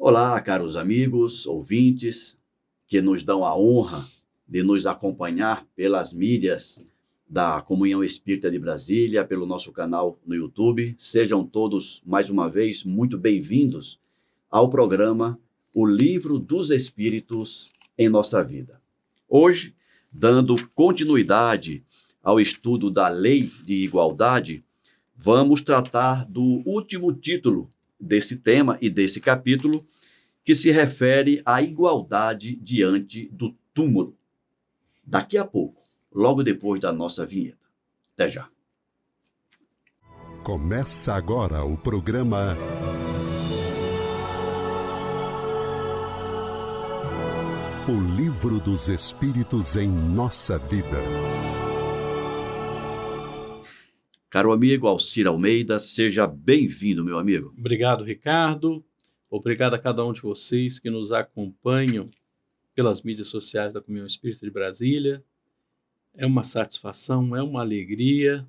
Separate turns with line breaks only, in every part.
Olá, caros amigos, ouvintes, que nos dão a honra de nos acompanhar pelas mídias da Comunhão Espírita de Brasília, pelo nosso canal no YouTube. Sejam todos, mais uma vez, muito bem-vindos ao programa O Livro dos Espíritos em Nossa Vida. Hoje, dando continuidade ao estudo da Lei de Igualdade, vamos tratar do último título desse tema e desse capítulo, que se refere à igualdade diante do túmulo. Daqui a pouco, logo depois da nossa vinheta. Até já.
Começa agora o programa O Livro dos Espíritos em Nossa Vida.
Caro amigo Alcir Almeida, seja bem-vindo, meu amigo.
Obrigado, Ricardo. Obrigado a cada um de vocês que nos acompanham pelas mídias sociais da Comunhão Espírita de Brasília. É uma satisfação, é uma alegria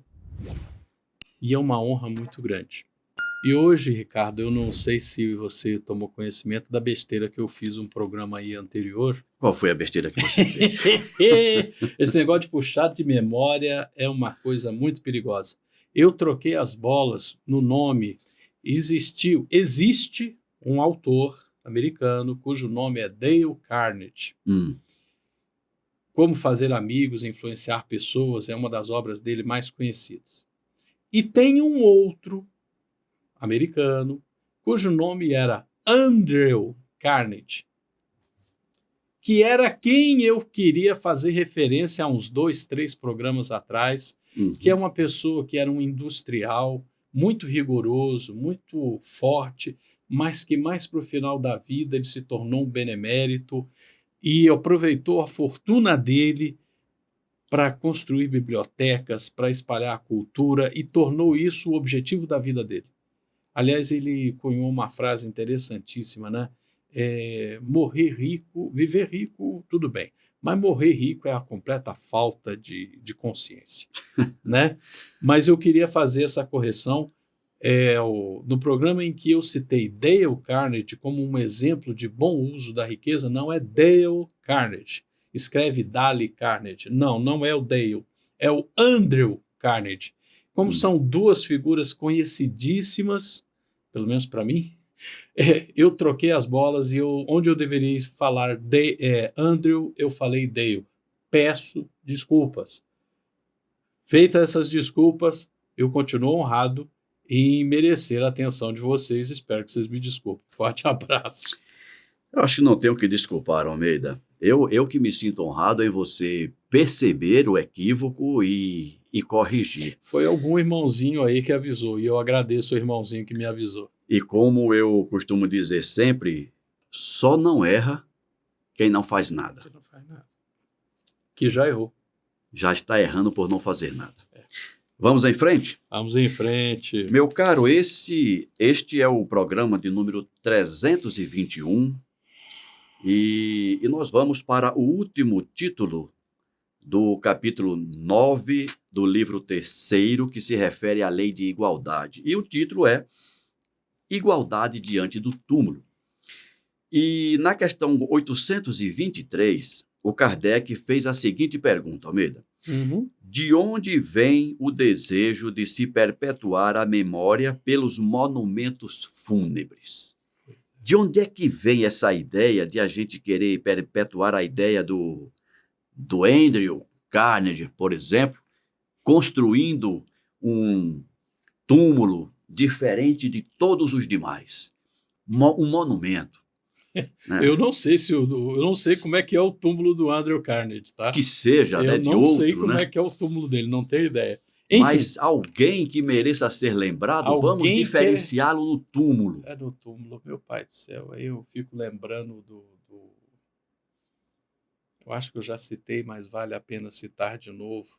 e é uma honra muito grande. E hoje, Ricardo, eu não sei se você tomou conhecimento da besteira que eu fiz um programa aí anterior.
Qual foi a besteira que você fez?
Esse negócio de puxar de memória é uma coisa muito perigosa. Eu troquei as bolas no nome. Existe um autor americano cujo nome é Dale Carnegie. Como Fazer Amigos e Influenciar Pessoas é uma das obras dele mais conhecidas. E tem um outro americano cujo nome era Andrew Carnegie, que era quem eu queria fazer referência há uns 2, 3 programas atrás, que é uma pessoa que era um industrial muito rigoroso, muito forte, mas que mais para o final da vida ele se tornou um benemérito e aproveitou a fortuna dele para construir bibliotecas, para espalhar a cultura e tornou isso o objetivo da vida dele. Aliás, ele cunhou uma frase interessantíssima, né? Morrer rico, viver rico, tudo bem, mas morrer rico é a completa falta de consciência, né? Mas eu queria fazer essa correção. No programa em que eu citei Dale Carnegie como um exemplo de bom uso da riqueza, não é Dale Carnegie. Escreve Dale Carnegie. Não é o Dale, é o Andrew Carnegie. Como são duas figuras conhecidíssimas, pelo menos para mim, eu troquei as bolas e onde eu deveria falar Andrew, eu falei Dale. Peço desculpas. Feitas essas desculpas, eu continuo honrado em merecer a atenção de vocês. Espero que vocês me desculpem. Forte abraço.
Eu acho que não tenho que desculpar, Almeida. Eu que me sinto honrado em você perceber o equívoco e corrigir.
Foi algum irmãozinho aí que avisou, e eu agradeço o irmãozinho que me avisou.
E como eu costumo dizer sempre, só não erra quem não faz nada.
Que não faz nada. Que já errou.
Já está errando por não fazer nada. Vamos em frente?
Vamos em frente.
Meu caro, este é o programa de número 321 e nós vamos para o último título do capítulo 9 do livro 3º, que se refere à lei de igualdade. E o título é Igualdade diante do túmulo. E na questão 823, o Kardec fez a seguinte pergunta, Almeida. De onde vem o desejo de se perpetuar a memória pelos monumentos fúnebres? De onde é que vem essa ideia de a gente querer perpetuar a ideia do Andrew Carnegie, por exemplo, construindo um túmulo diferente de todos os demais? Um monumento. Né?
Eu não sei como é que é o túmulo do Andrew Carnegie, tá?
Que seja, né, de outro,
eu não sei como é que é o túmulo dele, não tenho ideia.
Enfim, mas alguém que mereça ser lembrado, vamos diferenciá-lo no túmulo.
É no túmulo, meu pai do céu. Aí eu fico lembrando eu acho que eu já citei, mas vale a pena citar de novo,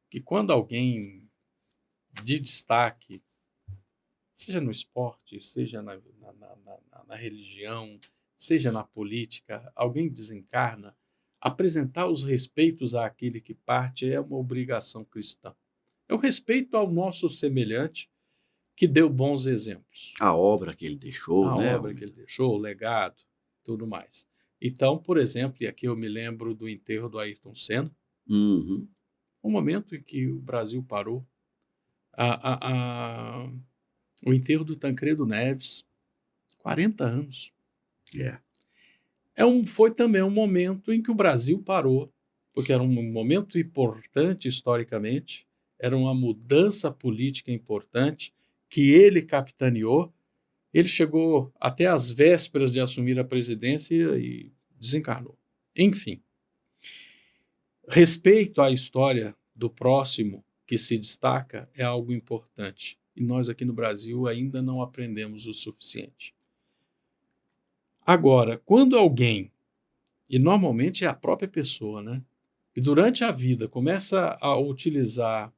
que quando alguém de destaque, seja no esporte, seja na religião, seja na política, alguém desencarna, apresentar os respeitos àquele que parte é uma obrigação cristã. É o respeito ao nosso semelhante, que deu bons exemplos.
A obra que ele deixou,
A
né?
obra que ele deixou, o legado, tudo mais. Então, por exemplo, e aqui eu me lembro do enterro do Ayrton Senna,
Uhum.
um momento em que o Brasil parou, o enterro do Tancredo Neves, 40 anos.
É.
Foi também um momento em que o Brasil parou, porque era um momento importante historicamente, era uma mudança política importante que ele capitaneou. Ele chegou até às vésperas de assumir a presidência e desencarnou. Enfim, respeito à história do próximo que se destaca é algo importante. E nós aqui no Brasil ainda não aprendemos o suficiente. Agora, quando alguém, e normalmente é a própria pessoa, né, que durante a vida começa a utilizar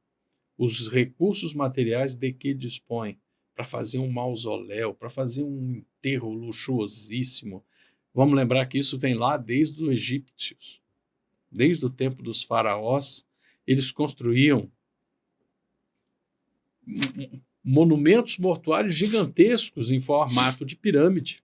os recursos materiais de que dispõe para fazer um mausoléu, para fazer um enterro luxuosíssimo. Vamos lembrar que isso vem lá desde os egípcios. Desde o tempo dos faraós, eles construíam monumentos mortuários gigantescos em formato de pirâmide,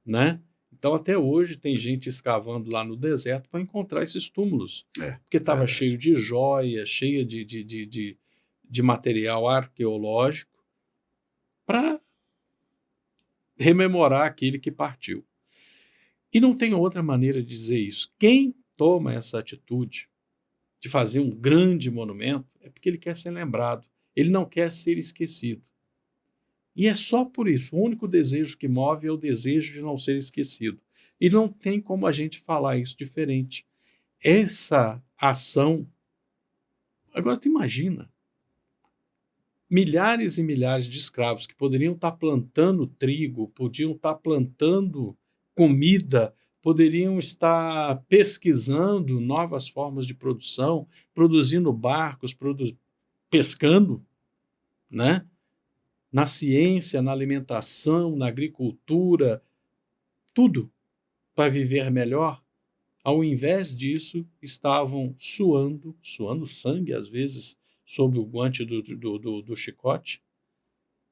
né? Então, até hoje, tem gente escavando lá no deserto para encontrar esses túmulos. Porque estava cheio de joias, cheio de material arqueológico para rememorar aquele que partiu. E não tem outra maneira de dizer isso. Quem toma essa atitude de fazer um grande monumento é porque ele quer ser lembrado. Ele não quer ser esquecido. E é só por isso. O único desejo que move é o desejo de não ser esquecido. E não tem como a gente falar isso diferente. Essa ação... Agora, tu imagina. Milhares e milhares de escravos que poderiam estar plantando trigo, podiam estar plantando comida, poderiam estar pesquisando novas formas de produção, produzindo barcos, pescando, né? Na ciência, na alimentação, na agricultura, tudo para viver melhor. Ao invés disso, estavam suando sangue, às vezes, sob o guante do chicote,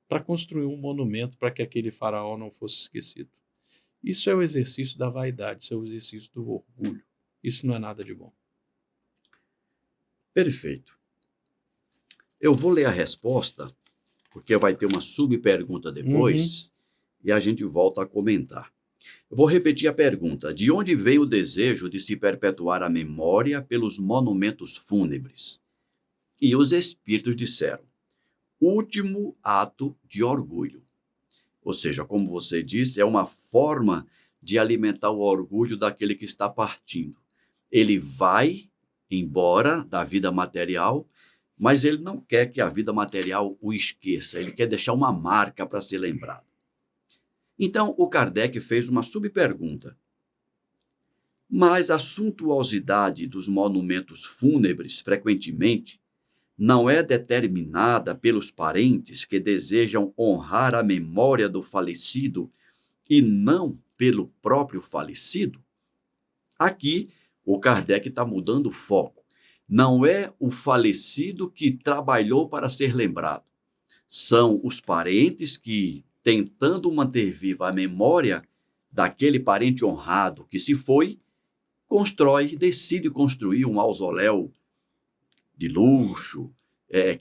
para construir um monumento para que aquele faraó não fosse esquecido. Isso é o exercício da vaidade, isso é o exercício do orgulho. Isso não é nada de bom.
Perfeito. Eu vou ler a resposta, porque vai ter uma subpergunta depois, e a gente volta a comentar. Eu vou repetir a pergunta. De onde vem o desejo de se perpetuar a memória pelos monumentos fúnebres? E os espíritos disseram: último ato de orgulho. Ou seja, como você disse, é uma forma de alimentar o orgulho daquele que está partindo. Ele vai embora da vida material, mas ele não quer que a vida material o esqueça, ele quer deixar uma marca para ser lembrado. Então, o Kardec fez uma subpergunta. Mas a suntuosidade dos monumentos fúnebres, frequentemente, não é determinada pelos parentes que desejam honrar a memória do falecido e não pelo próprio falecido? Aqui, o Kardec está mudando o foco. Não é o falecido que trabalhou para ser lembrado. São os parentes que, tentando manter viva a memória daquele parente honrado que se foi, decide construir um mausoléu de luxo,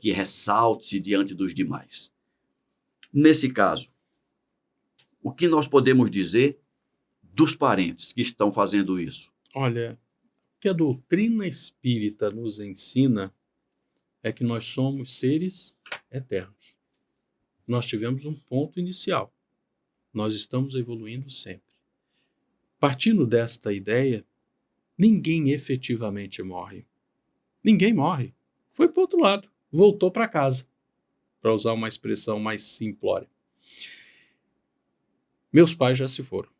que ressalte-se diante dos demais. Nesse caso, o que nós podemos dizer dos parentes que estão fazendo isso?
Olha, o que a doutrina espírita nos ensina é que nós somos seres eternos. Nós tivemos um ponto inicial. Nós estamos evoluindo sempre. Partindo desta ideia, ninguém efetivamente morre. Ninguém morre. Foi para o outro lado. Voltou para casa. Para usar uma expressão mais simplória. Meus pais já se foram.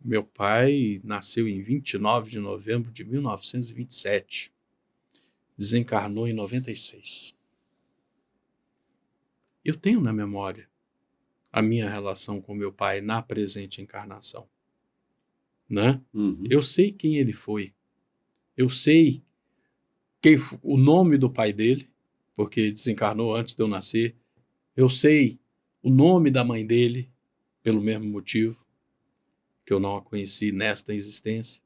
Meu pai nasceu em 29 de novembro de 1927. Desencarnou em 96. Eu tenho na memória a minha relação com meu pai na presente encarnação. Né? Eu sei quem ele foi. Eu sei o nome do pai dele, porque desencarnou antes de eu nascer. Eu sei o nome da mãe dele, pelo mesmo motivo que eu não a conheci nesta existência.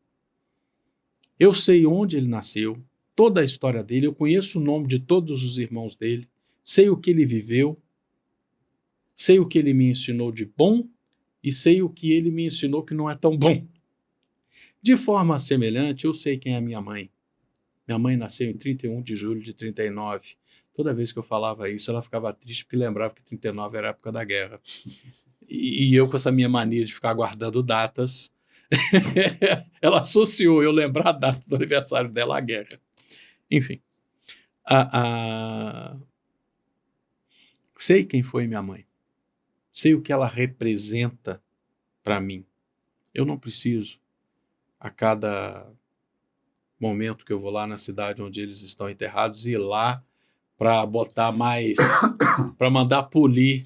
Eu sei onde ele nasceu, toda a história dele, eu conheço o nome de todos os irmãos dele, sei o que ele viveu, sei o que ele me ensinou de bom e sei o que ele me ensinou que não é tão bom. De forma semelhante, eu sei quem é minha mãe. Minha mãe nasceu em 31 de julho de 39. Toda vez que eu falava isso, ela ficava triste porque lembrava que 39 era a época da guerra. E eu, com essa minha mania de ficar guardando datas, ela associou eu lembrar a data do aniversário dela à guerra. Enfim. Sei quem foi minha mãe. Sei o que ela representa para mim. Eu não preciso, a cada momento que eu vou lá na cidade onde eles estão enterrados, ir lá para botar mais, para mandar polir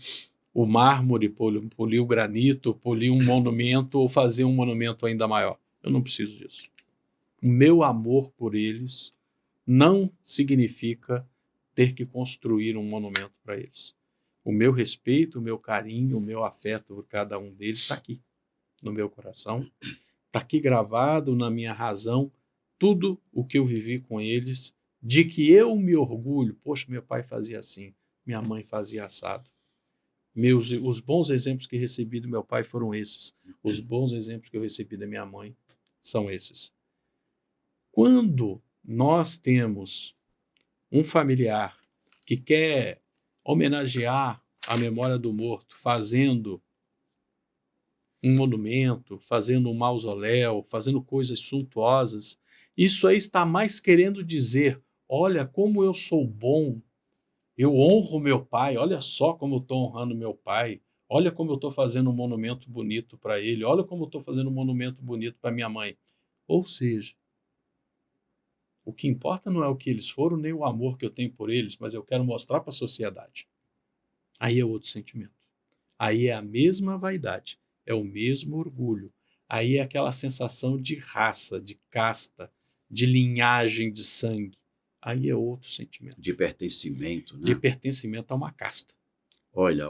o mármore, polir o granito, polir um monumento ou fazer um monumento ainda maior. Eu não preciso disso. O meu amor por eles não significa ter que construir um monumento para eles. O meu respeito, o meu carinho, o meu afeto por cada um deles está aqui, no meu coração, está aqui gravado na minha razão, tudo o que eu vivi com eles, de que eu me orgulho. Poxa, meu pai fazia assim, minha mãe fazia assado. Os bons exemplos que recebi do meu pai foram esses. Os bons exemplos que eu recebi da minha mãe são esses. Quando nós temos um familiar que quer homenagear a memória do morto, fazendo um monumento, fazendo um mausoléu, fazendo coisas suntuosas, isso aí está mais querendo dizer: olha como eu sou bom, eu honro meu pai, olha só como eu estou honrando meu pai, olha como eu estou fazendo um monumento bonito para ele, olha como eu estou fazendo um monumento bonito para minha mãe. Ou seja, o que importa não é o que eles foram, nem o amor que eu tenho por eles, mas eu quero mostrar para a sociedade. Aí é outro sentimento. Aí é a mesma vaidade, é o mesmo orgulho. Aí é aquela sensação de raça, de casta, de linhagem de sangue. Aí é outro sentimento.
De pertencimento, né?
De pertencimento a uma casta.
Olha,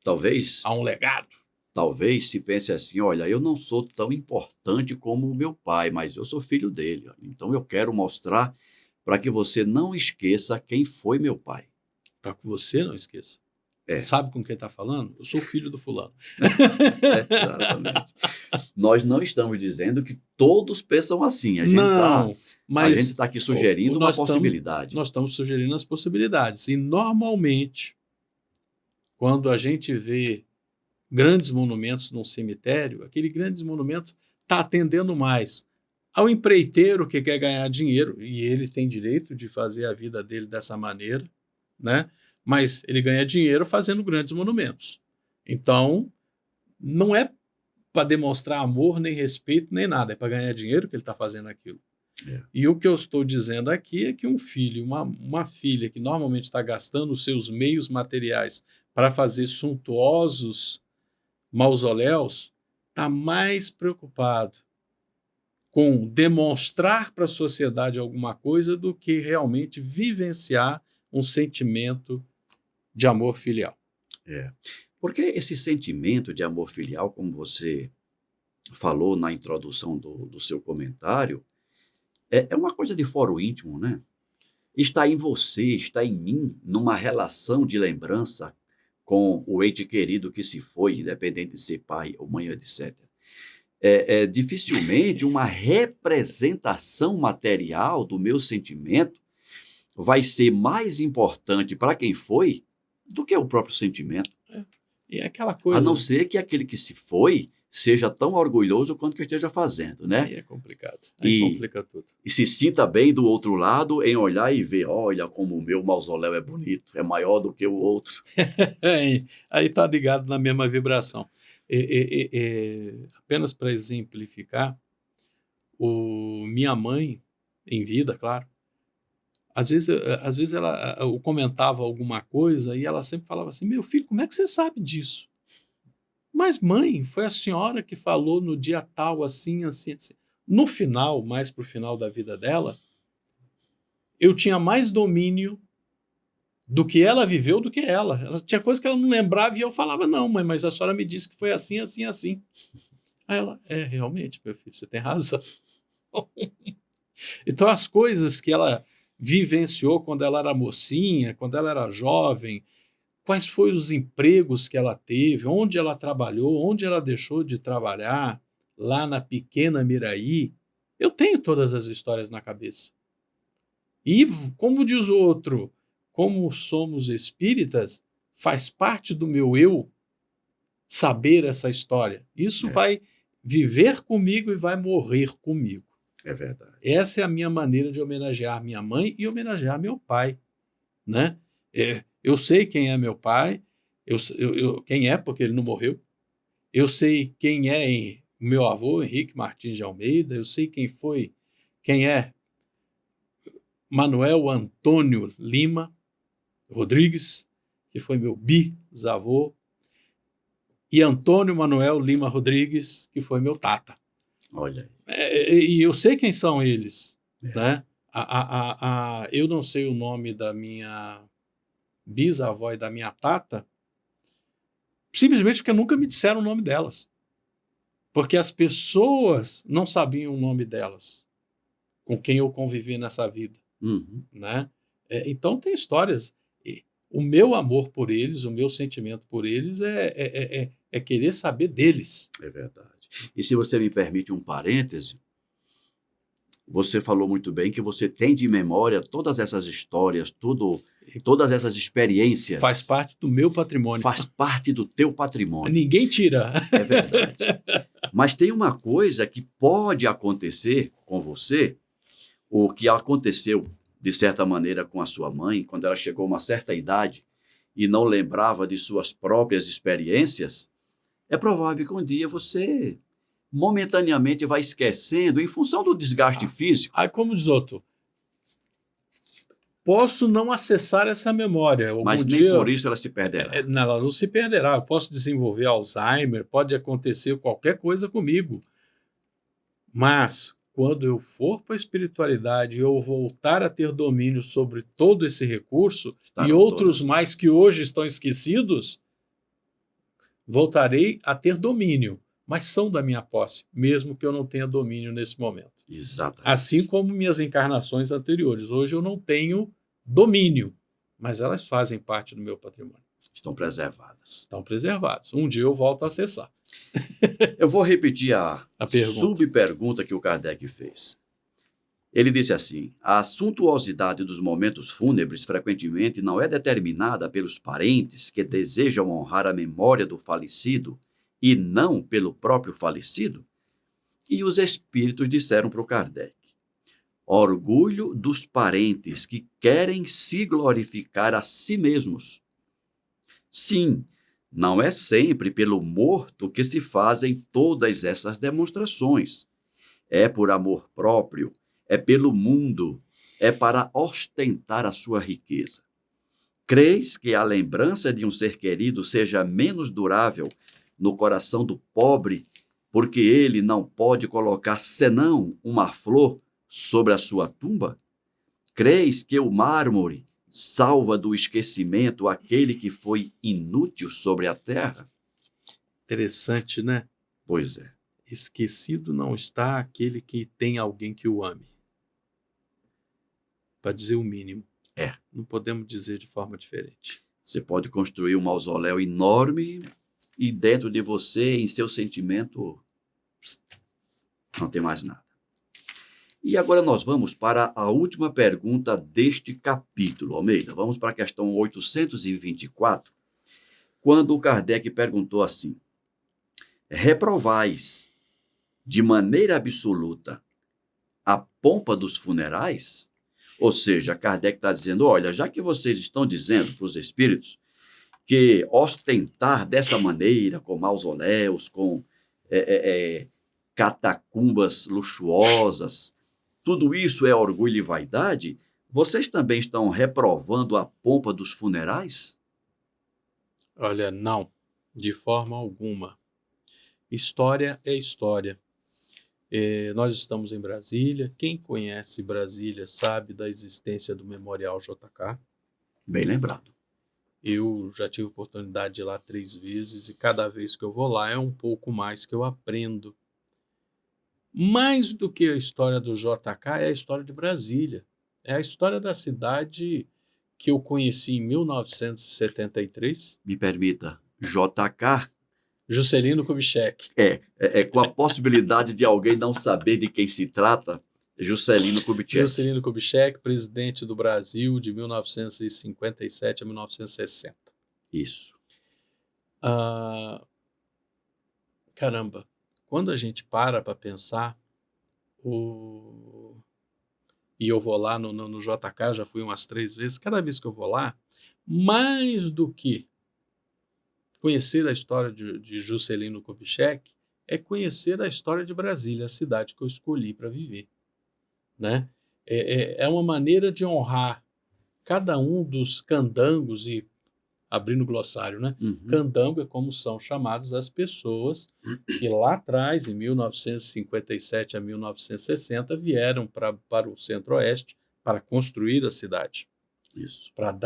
talvez...
A um legado.
Talvez se pense assim: olha, eu não sou tão importante como o meu pai, mas eu sou filho dele. Então eu quero mostrar para que você não esqueça quem foi meu pai.
Para que você não esqueça. Sabe com quem está falando? Eu sou filho do fulano.
Exatamente. Nós não estamos dizendo que todos pensam assim. A gente está aqui sugerindo uma possibilidade.
Nós estamos sugerindo as possibilidades. E normalmente, quando a gente vê grandes monumentos num cemitério, aquele grande monumento está atendendo mais ao empreiteiro que quer ganhar dinheiro, e ele tem direito de fazer a vida dele dessa maneira, né? Mas ele ganha dinheiro fazendo grandes monumentos. Então, não é para demonstrar amor, nem respeito, nem nada, é para ganhar dinheiro que ele está fazendo aquilo. E o que eu estou dizendo aqui é que um filho, uma filha que normalmente está gastando os seus meios materiais para fazer suntuosos mausoléus, está mais preocupado com demonstrar para a sociedade alguma coisa do que realmente vivenciar um sentimento de amor filial.
Porque esse sentimento de amor filial, como você falou na introdução do seu comentário, é uma coisa de foro íntimo, né? Está em você, está em mim, numa relação de lembrança com o ente querido que se foi, independente de ser pai ou mãe, etc. Dificilmente uma representação material do meu sentimento vai ser mais importante para quem foi do que o próprio sentimento.
E é aquela coisa...
A não ser que aquele que se foi seja tão orgulhoso quanto que esteja fazendo, né?
Aí é complicado. Aí complica tudo. E
se sinta bem do outro lado em olhar e ver: olha como o meu mausoléu é bonito, é maior do que o outro.
Aí está ligado na mesma vibração. Apenas para exemplificar, minha mãe, em vida, claro, às vezes eu comentava alguma coisa e ela sempre falava assim: meu filho, como é que você sabe disso? Mas mãe, foi a senhora que falou no dia tal, assim, assim, assim. No final, mais para o final da vida dela, eu tinha mais domínio do que ela viveu do que ela. Ela tinha coisa que ela não lembrava e eu falava, não, mãe, mas a senhora me disse que foi assim, assim, assim. Aí ela, realmente, meu filho, você tem razão. Então, as coisas que ela vivenciou quando ela era mocinha, quando ela era jovem, quais foram os empregos que ela teve, onde ela trabalhou, onde ela deixou de trabalhar, lá na pequena Miraí, eu tenho todas as histórias na cabeça. E, como diz o outro, como somos espíritas, faz parte do meu eu saber essa história. Isso vai viver comigo e vai morrer comigo.
É verdade.
Essa é a minha maneira de homenagear minha mãe e homenagear meu pai, né? Eu sei quem é meu pai, quem é porque ele não morreu. Eu sei quem é meu avô, Henrique Martins de Almeida. Eu sei quem é Manuel Antônio Lima Rodrigues, que foi meu bisavô, e Antônio Manuel Lima Rodrigues, que foi meu tata.
Olha aí.
E eu sei quem são eles, né? Eu não sei o nome da minha bisavó e da minha tata, simplesmente porque nunca me disseram o nome delas. Porque as pessoas não sabiam o nome delas, com quem eu convivi nessa vida. Né? Então tem histórias. O meu amor por eles, o meu sentimento por eles é querer saber deles.
É verdade. E se você me permite um parêntese, você falou muito bem que você tem de memória todas essas histórias, todas essas experiências.
Faz parte do meu patrimônio.
Faz parte do teu patrimônio.
Ninguém tira.
É verdade. Mas tem uma coisa que pode acontecer com você, ou que aconteceu, de certa maneira, com a sua mãe, quando ela chegou a uma certa idade e não lembrava de suas próprias experiências. É provável que um dia você momentaneamente vai esquecendo em função do desgaste físico.
Aí, como diz outro, posso não acessar essa memória.
Mas nem por isso ela se perderá.
Ela não se perderá. Eu posso desenvolver Alzheimer, pode acontecer qualquer coisa comigo. Mas, quando eu for para a espiritualidade e eu voltar a ter domínio sobre todo esse recurso e outros mais que hoje estão esquecidos, voltarei a ter domínio, mas são da minha posse, mesmo que eu não tenha domínio nesse momento.
Exatamente.
Assim como minhas encarnações anteriores. Hoje eu não tenho domínio, mas elas fazem parte do meu patrimônio.
Estão preservadas.
Estão preservadas. Um dia eu volto a acessar.
Eu vou repetir a
pergunta.
subpergunta que o Kardec fez. Ele disse assim: a suntuosidade dos momentos fúnebres frequentemente não é determinada pelos parentes que desejam honrar a memória do falecido e não pelo próprio falecido? E os espíritos disseram para o Kardec: orgulho dos parentes que querem se glorificar a si mesmos. Sim, não é sempre pelo morto que se fazem todas essas demonstrações. É por amor próprio, é pelo mundo, é para ostentar a sua riqueza. Creis que a lembrança de um ser querido seja menos durável no coração do pobre, porque ele não pode colocar senão uma flor sobre a sua tumba? Creis que o mármore salva do esquecimento aquele que foi inútil sobre a terra?
Interessante, né?
Pois é.
Esquecido não está aquele que tem alguém que o ame. Para dizer o mínimo. Não podemos dizer de forma diferente.
Você pode construir um mausoléu enorme e dentro de você, em seu sentimento, não tem mais nada. E agora nós vamos para a última pergunta deste capítulo, Almeida. Vamos para a questão 824, quando o Kardec perguntou assim: reprovais de maneira absoluta a pompa dos funerais? Ou seja, Kardec está dizendo: olha, já que vocês estão dizendo para os espíritos que ostentar dessa maneira, com mausoléus, com catacumbas luxuosas, tudo isso é orgulho e vaidade, vocês também estão reprovando a pompa dos funerais?
Olha, não, de forma alguma. História é história. Nós estamos em Brasília. Quem conhece Brasília sabe da existência do Memorial JK.
Bem lembrado.
Eu já tive a oportunidade de ir lá 3 vezes e cada vez que eu vou lá é um pouco mais que eu aprendo. Mais do que a história do JK é a história de Brasília. É a história da cidade que eu conheci em 1973.
Me permita, JK
Juscelino Kubitschek.
com a possibilidade de alguém não saber de quem se trata, Juscelino Kubitschek.
Juscelino Kubitschek, presidente do Brasil de 1957 a 1960.
Isso.
Caramba, quando a gente para pensar, e eu vou lá no JK, já fui umas 3 vezes, cada vez que eu vou lá, mais do que conhecer a história de Juscelino Kubitschek, é conhecer a história de Brasília, a cidade que eu escolhi para viver. Né? É uma maneira de honrar cada um dos candangos, e abrindo o glossário, né?
Uhum.
Candango é como são chamados as pessoas que lá atrás, em 1957 a 1960, vieram para o Centro-Oeste para construir a cidade.
Isso.
Para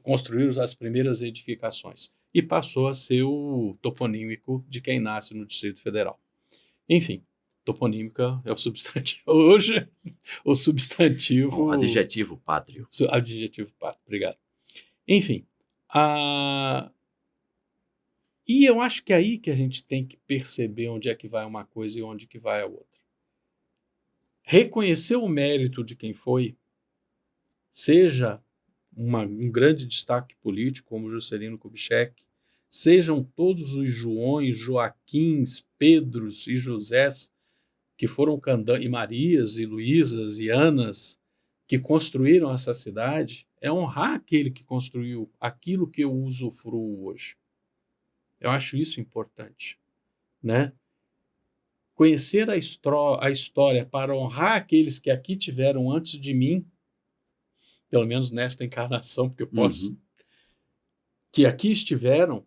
construir as primeiras edificações. E passou a ser o toponímico de quem nasce no Distrito Federal. Enfim, toponímica é o substantivo. Hoje, o substantivo...
Adjetivo pátrio.
Adjetivo pátrio, obrigado. Enfim, e eu acho que é aí que a gente tem que perceber onde é que vai uma coisa e onde que vai a outra. Reconhecer o mérito de quem foi, seja um grande destaque político como Juscelino Kubitschek, sejam todos os Joões, Joaquins, Pedros e Josés que foram e Marias e Luísas e Anas que construíram essa cidade, é honrar aquele que construiu aquilo que eu usufruo hoje. Eu acho isso importante, né? Conhecer a história para honrar aqueles que aqui tiveram antes de mim, pelo menos nesta encarnação, porque eu posso, que aqui estiveram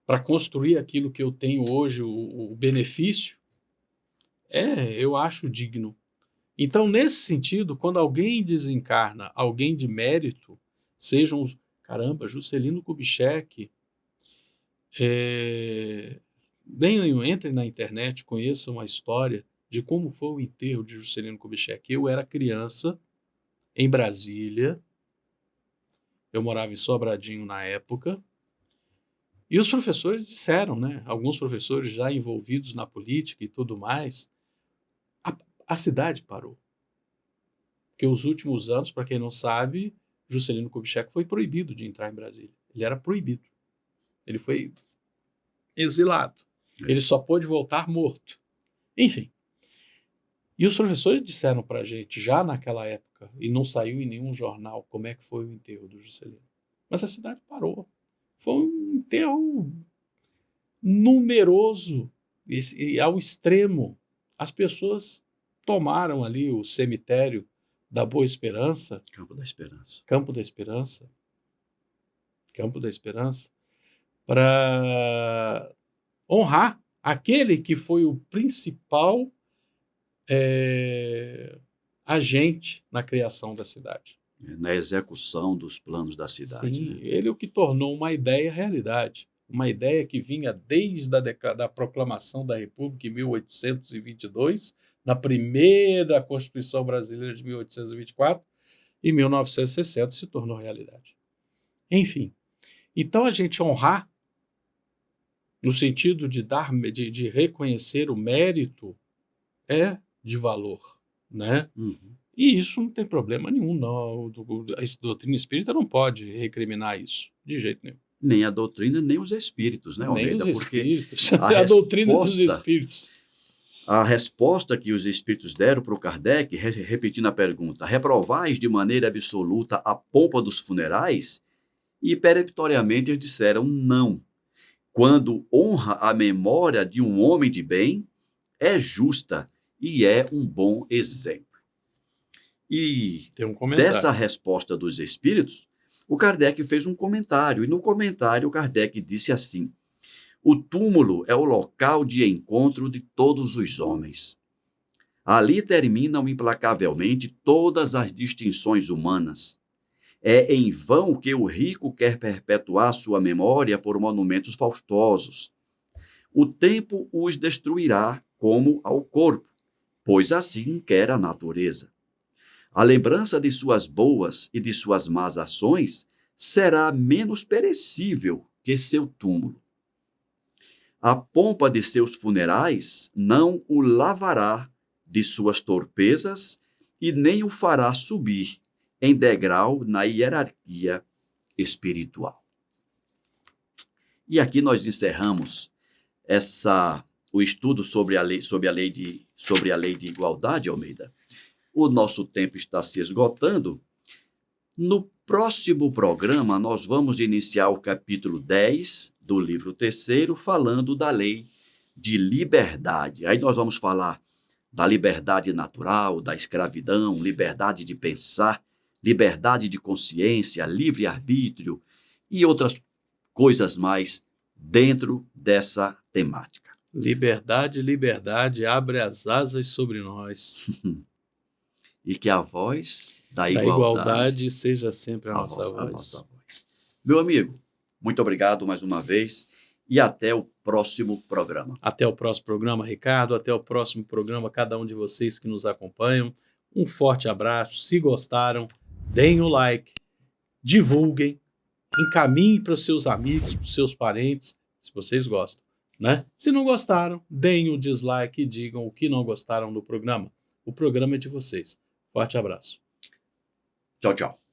para construir aquilo que eu tenho hoje, o benefício, eu acho digno. Então, nesse sentido, quando alguém desencarna, alguém de mérito, sejam os... Caramba, Juscelino Kubitschek, entrem na internet, conheçam a história de como foi o enterro de Juscelino Kubitschek. Eu era criança, em Brasília, eu morava em Sobradinho na época, e os professores disseram, né? Alguns professores já envolvidos na política e tudo mais, a cidade parou. Porque os últimos anos, para quem não sabe, Juscelino Kubitschek foi proibido de entrar em Brasília. Ele era proibido. Ele foi exilado. Ele só pôde voltar morto. Enfim. E os professores disseram para a gente, já naquela época, e não saiu em nenhum jornal, como é que foi o enterro do Juscelino. Mas a cidade parou. Foi um enterro numeroso e ao extremo. As pessoas tomaram ali o cemitério da Boa Esperança.
Campo da Esperança.
Campo da Esperança. Campo da Esperança. Para honrar aquele que foi o principal agente na criação da cidade.
Na execução dos planos da cidade.
Sim,
né?
ele é o que tornou uma ideia realidade. Uma ideia que vinha desde da proclamação da República em 1822, na primeira Constituição Brasileira de 1824, e em 1960 se tornou realidade. Enfim, então a gente honrar, no sentido de reconhecer o mérito, é de valor, né?
Uhum.
E isso não tem problema nenhum, não. A doutrina espírita não pode recriminar isso, de jeito nenhum.
Nem a doutrina, nem os espíritos, né, Almeida?
Nem os espíritos.
Porque
a doutrina dos espíritos.
A resposta que os espíritos deram para o Kardec, repetindo a pergunta, reprovais de maneira absoluta a pompa dos funerais? E peremptoriamente eles disseram não. Quando honra a memória de um homem de bem, é justa e é um bom exemplo. E
tem um comentário.
Dessa resposta dos espíritos, o Kardec fez um comentário, e no comentário o Kardec disse assim: o túmulo é o local de encontro de todos os homens. Ali terminam implacavelmente todas as distinções humanas. É em vão que o rico quer perpetuar sua memória por monumentos faustosos. O tempo os destruirá como ao corpo, pois assim quer a natureza. A lembrança de suas boas e de suas más ações será menos perecível que seu túmulo. A pompa de seus funerais não o lavará de suas torpezas e nem o fará subir em degrau na hierarquia espiritual. E aqui nós encerramos o estudo sobre a lei de igualdade, Almeida. O nosso tempo está se esgotando. No próximo programa, nós vamos iniciar o capítulo 10 do livro 3º, falando da lei de liberdade. Aí nós vamos falar da liberdade natural, da escravidão, liberdade de pensar, liberdade de consciência, livre-arbítrio e outras coisas mais dentro dessa temática.
Liberdade, liberdade, abre as asas sobre nós.
E que a voz da
igualdade seja sempre a nossa voz.
A nossa voz. Meu amigo, muito obrigado mais uma vez e até o próximo programa.
Até o próximo programa, Ricardo. Até o próximo programa, cada um de vocês que nos acompanham. Um forte abraço. Se gostaram, deem o like, divulguem, encaminhem para os seus amigos, para os seus parentes, se vocês gostam, né? Se não gostaram, deem o dislike e digam o que não gostaram do programa. O programa é de vocês. Forte abraço.
Tchau, tchau.